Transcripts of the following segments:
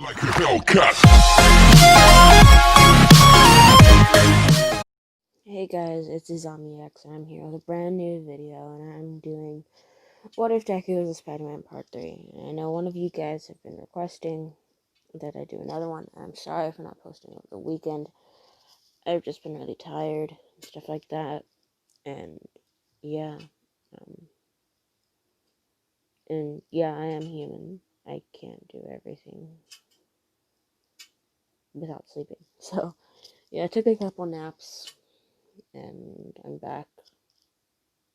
Like a Hellcat. Hey guys, it's X, and I'm here with a brand new video, and I'm doing What If Deku was a Spider-Man Part 3. And I know one of you guys have been requesting that I do another one. I'm sorry for not posting over the weekend. I've just been really tired and stuff like that, and yeah, um, I am human. I can't do everything without sleeping. So, yeah, I took a couple naps, and I'm back.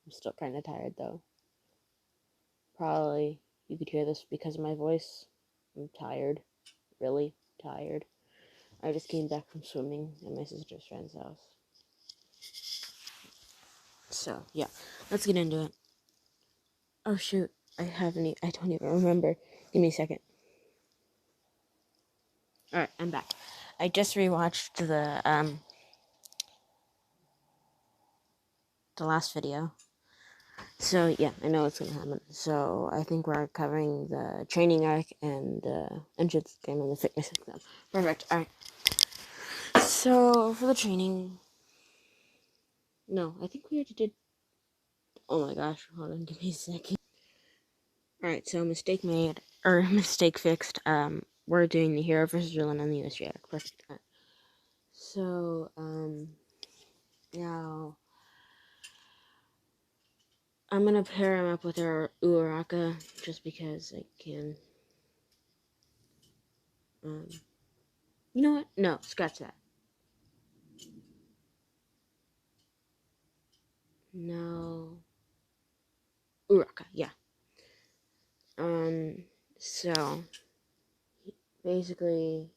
I'm still kind of tired though. Probably you could hear this because of my voice. I'm tired. Really tired. I just came back from swimming at my sister's friend's house. So, yeah. Let's get into it. Oh, shoot. I don't even remember. Give me a second. Alright, I'm back. I just rewatched the last video. So, yeah, I know what's gonna happen. So, I think we're covering the training arc and the entrance game and the fitness exam. Perfect. Alright. So, for the training... No, I think we already did... Oh my gosh, hold on, give me a second. Alright, so mistake made, or mistake fixed. We're doing the hero versus villain and the US react. Perfect. So, now I'm gonna pair him up with our Uraraka just because I can. You know what? No, scratch that. No, Uraraka. Yeah. So basically,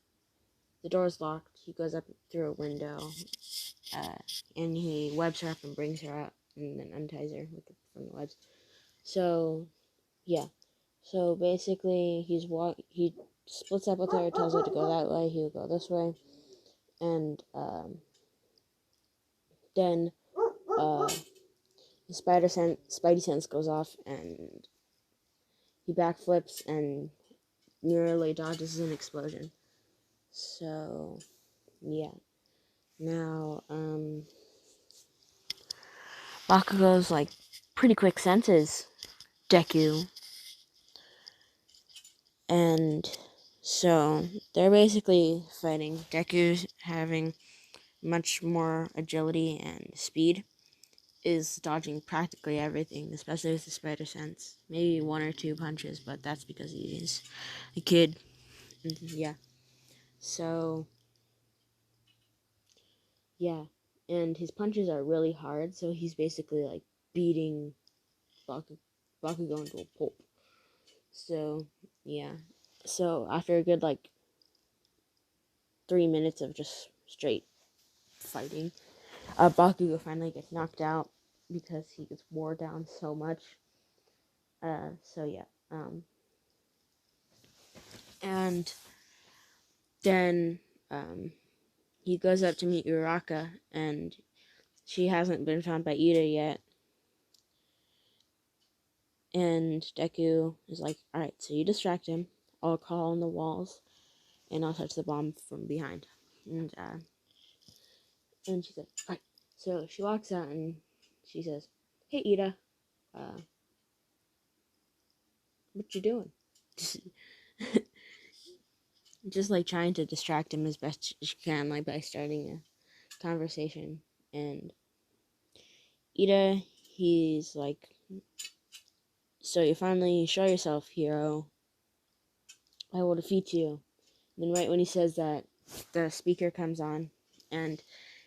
the door's locked. He goes up through a window, and he webs her up and brings her out, and then unties her from the webs. So, yeah. So basically, he splits up with her, tells her to go that way, he'll go this way, and then his Spidey sense goes off, and he backflips and nearly dodges an explosion. So, yeah. Now, Bakugo's like pretty quick senses Deku, and so they're basically fighting. Deku's having much more agility and speed, is dodging practically everything, especially with the spider sense. Maybe one or two punches, but that's because he's a kid. Yeah. So, yeah. And his punches are really hard, so he's basically like beating Bakugo into a pulp. So, yeah. So, after a good like 3 minutes of just straight fighting, Bakugo finally gets knocked out because he gets wore down so much. So yeah. And then he goes up to meet Uraka, and she hasn't been found by Ida yet. And Deku is like, alright, so you distract him, I'll crawl on the walls, and I'll touch the bomb from behind. And she said, alright. So she walks out, and she says, hey, Ida, what you doing? Just like trying to distract him as best she can, like by starting a conversation. And Ida, he's like, so you finally show yourself, hero. I will defeat you. And then right when he says that, the speaker comes on, and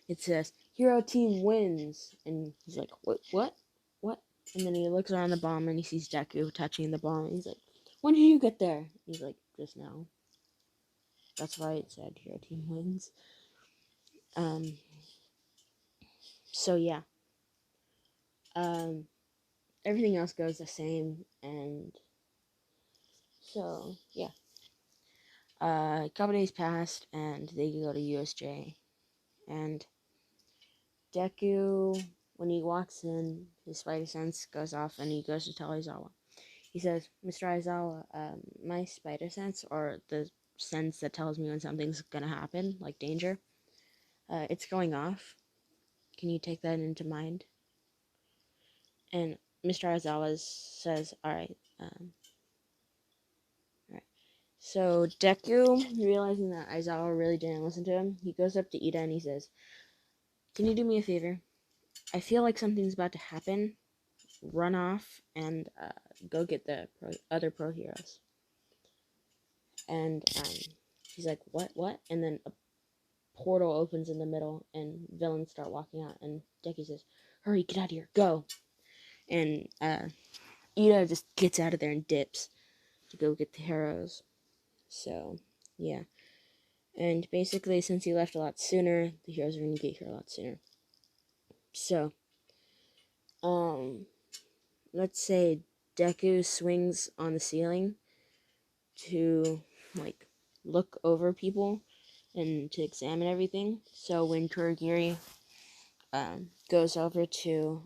it says, hero team wins. And he's like, what? And then he looks around the bomb, and he sees Deku touching the bomb, and he's like, when did you get there? He's like, just now. That's why it said hero team wins. So yeah. Everything else goes the same, and so yeah. A couple days passed, and they go to USJ, and Deku, when he walks in, his spider sense goes off, and he goes to tell Aizawa. He says, Mr. Aizawa, my spider sense, or the sense that tells me when something's gonna happen, like danger. It's going off. Can you take that into mind? And Mr. Aizawa says, all right. So Deku, realizing that Aizawa really didn't listen to him, he goes up to Ida and he says, can you do me a favor? I feel like something's about to happen. Run off and go get the other pro heroes. And he's like, what? And then a portal opens in the middle and villains start walking out. And Deku says, hurry, get out of here, go. And Ida just gets out of there and dips to go get the heroes. So, yeah. And basically, since he left a lot sooner, the heroes are going to get here a lot sooner. So, let's say Deku swings on the ceiling to, like, look over people and to examine everything. So when Kurogiri goes over to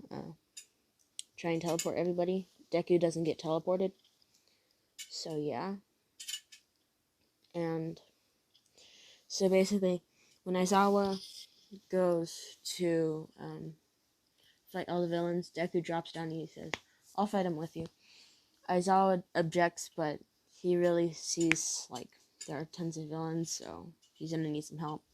try and teleport everybody, Deku doesn't get teleported. So, yeah. And so basically, when Aizawa goes to fight all the villains, Deku drops down and he says, I'll fight him with you. Aizawa objects, but he really sees, like, there are tons of villains, so he's gonna need some help.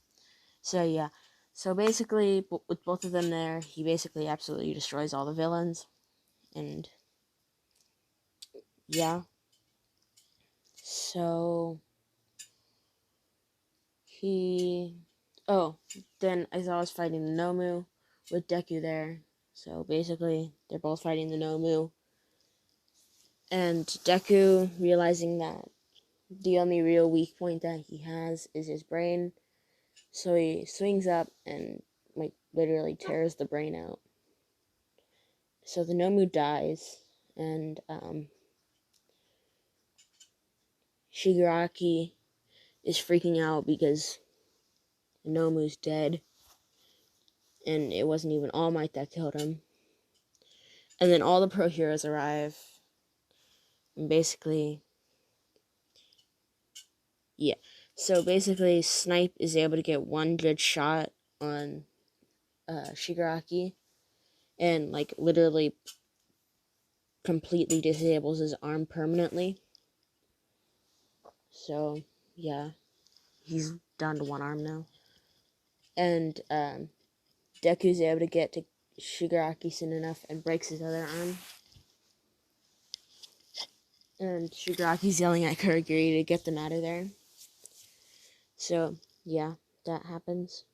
So, yeah. So, basically, with both of them there, he basically absolutely destroys all the villains. And, yeah. So, then Aizawa's fighting the Nomu with Deku there. So, basically, they're both fighting the Nomu. And Deku, realizing that the only real weak point that he has is his brain, so he swings up and, like, literally tears the brain out. So the Nomu dies, and Shigaraki is freaking out because the Nomu's dead, and it wasn't even All Might that killed him. And then all the pro heroes arrive, and basically, yeah. So basically, Snipe is able to get one good shot on Shigaraki, and, like, literally completely disables his arm permanently. So, yeah, he's down to one arm now. And Deku's able to get to Shigaraki soon enough and breaks his other arm. And Shigaraki's yelling at Kurogiri to get them out of there. So, yeah, that happens.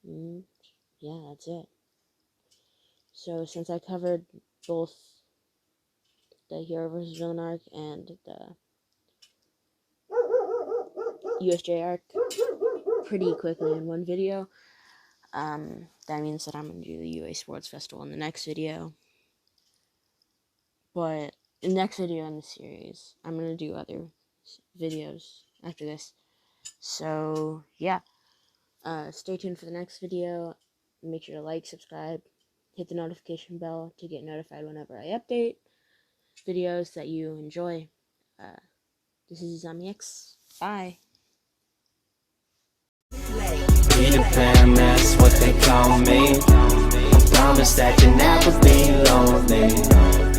Yeah, that's it. So, since I covered both the Hero vs. Villain arc and the USJ arc pretty quickly in one video, that means that I'm going to do the UA Sports Festival in the next video. But in the next video in the series, I'm going to do other videos after this. So, yeah. Stay tuned for the next video. Make sure to like, subscribe, hit the notification bell to get notified whenever I update videos that you enjoy. This is ZombieX. Bye. Peter Pan, that's what they call me. I promise that you'll never be lonely.